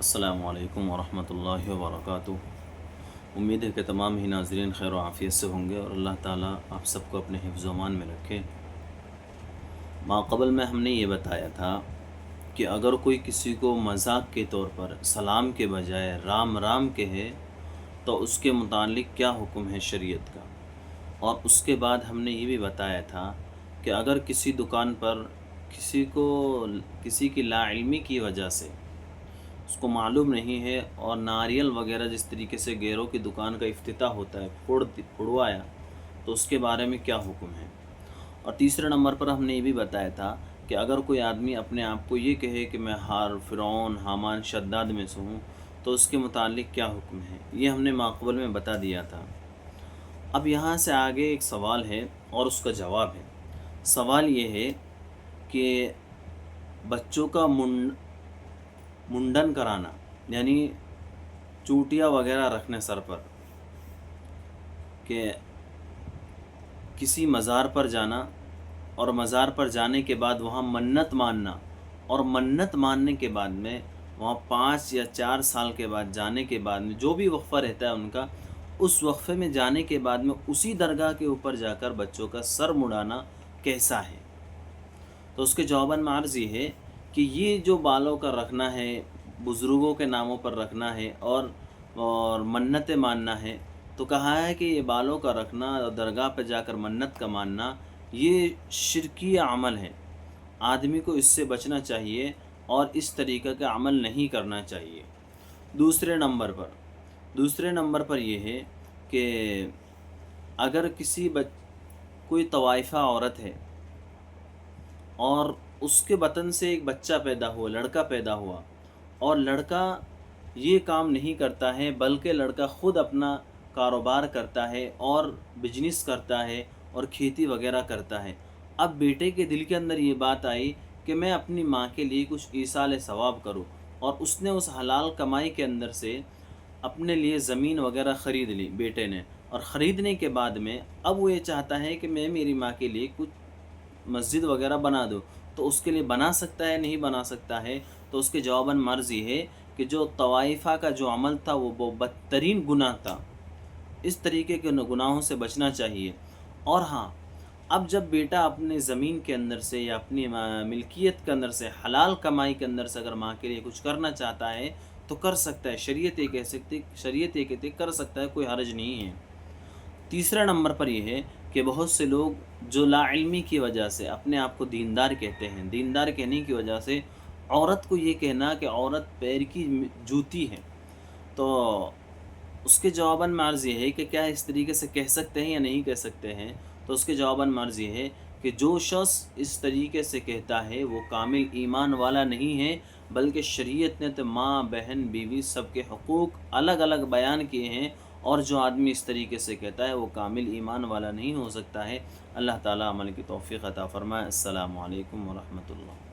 السلام علیکم ورحمۃ اللہ وبرکاتہ۔ امید ہے کہ تمام ہی ناظرین خیر و عافیت سے ہوں گے اور اللہ تعالیٰ آپ سب کو اپنے حفظ و امان میں رکھے۔ ماقبل میں ہم نے یہ بتایا تھا کہ اگر کوئی کسی کو مذاق کے طور پر سلام کے بجائے رام رام کہے تو اس کے متعلق کیا حکم ہے شریعت کا، اور اس کے بعد ہم نے یہ بھی بتایا تھا کہ اگر کسی دکان پر کسی کی لا علمی کی وجہ سے اس کو معلوم نہیں ہے اور ناریل وغیرہ جس طریقے سے گیروں کی دکان کا افتتاح ہوتا ہے پھڑوایا تو اس کے بارے میں کیا حکم ہے۔ اور تیسرے نمبر پر ہم نے یہ بھی بتایا تھا کہ اگر کوئی آدمی اپنے آپ کو یہ کہے کہ میں فرعون حامان شداد میں سے ہوں تو اس کے متعلق کیا حکم ہے، یہ ہم نے ماقبل میں بتا دیا تھا۔ اب یہاں سے آگے ایک سوال ہے اور اس کا جواب ہے۔ سوال یہ ہے کہ بچوں کا منڈن کرانا، یعنی چوٹیاں وغیرہ رکھنے سر پر، کہ کسی مزار پر جانا اور مزار پر جانے کے بعد وہاں منت ماننا، اور منت ماننے کے بعد میں وہاں 5 یا 4 سال کے بعد جانے کے بعد میں جو بھی وقفہ رہتا ہے ان کا، اس وقفے میں جانے کے بعد میں اسی درگاہ کے اوپر جا کر بچوں کا سر مڑانا کیسا ہے۔ تو اس کے جواباً میں عرض یہ ہے کہ یہ جو بالوں کا رکھنا ہے، بزرگوں کے ناموں پر رکھنا ہے اور منتیں ماننا ہے، تو کہا ہے کہ یہ بالوں کا رکھنا اور درگاہ پہ جا کر منت کا ماننا یہ شرکی عمل ہے۔ آدمی کو اس سے بچنا چاہیے اور اس طریقہ کا عمل نہیں کرنا چاہیے۔ دوسرے نمبر پر یہ ہے کہ اگر کوئی طوائفہ عورت ہے اور اس کے بطن سے ایک بچہ پیدا ہوا، لڑکا پیدا ہوا، اور لڑکا یہ کام نہیں کرتا ہے بلکہ لڑکا خود اپنا کاروبار کرتا ہے اور بزنس کرتا ہے اور کھیتی وغیرہ کرتا ہے، اب بیٹے کے دل کے اندر یہ بات آئی کہ میں اپنی ماں کے لیے کچھ ایصال ثواب کروں، اور اس نے اس حلال کمائی کے اندر سے اپنے لیے زمین وغیرہ خرید لی بیٹے نے، اور خریدنے کے بعد میں اب وہ یہ چاہتا ہے کہ میں میری ماں کے لیے کچھ مسجد وغیرہ بنا دو، تو اس کے لیے بنا سکتا ہے نہیں بنا سکتا ہے؟ تو اس کے جواباً مرض یہ ہے کہ جو طوائفہ کا جو عمل تھا وہ بدترین گناہ تھا، اس طریقے کے گناہوں سے بچنا چاہیے۔ اور ہاں، اب جب بیٹا اپنے زمین کے اندر سے یا اپنی ملکیت کے اندر سے حلال کمائی کے اندر سے اگر ماں کے لیے کچھ کرنا چاہتا ہے تو کر سکتا ہے، شریعت یہ کہتی کر سکتا ہے، کوئی حرج نہیں ہے۔ تیسرا نمبر پر یہ ہے کہ بہت سے لوگ جو لا علمی کی وجہ سے اپنے آپ کو دیندار کہتے ہیں، دیندار کہنے کی وجہ سے عورت کو یہ کہنا کہ عورت پیر کی جوتی ہے، تو اس کے جواباً میں عرض یہ ہے کہ کیا اس طریقے سے کہہ سکتے ہیں یا نہیں کہہ سکتے ہیں؟ تو اس کے جواباً میں عرض یہ ہے کہ جو شخص اس طریقے سے کہتا ہے وہ کامل ایمان والا نہیں ہے، بلکہ شریعت نے تو ماں، بہن، بیوی سب کے حقوق الگ الگ بیان کیے ہیں، اور جو آدمی اس طریقے سے کہتا ہے وہ کامل ایمان والا نہیں ہو سکتا ہے۔ اللہ تعالیٰ عمل کی توفیق عطا فرمائے۔ السلام علیکم ورحمۃ اللہ۔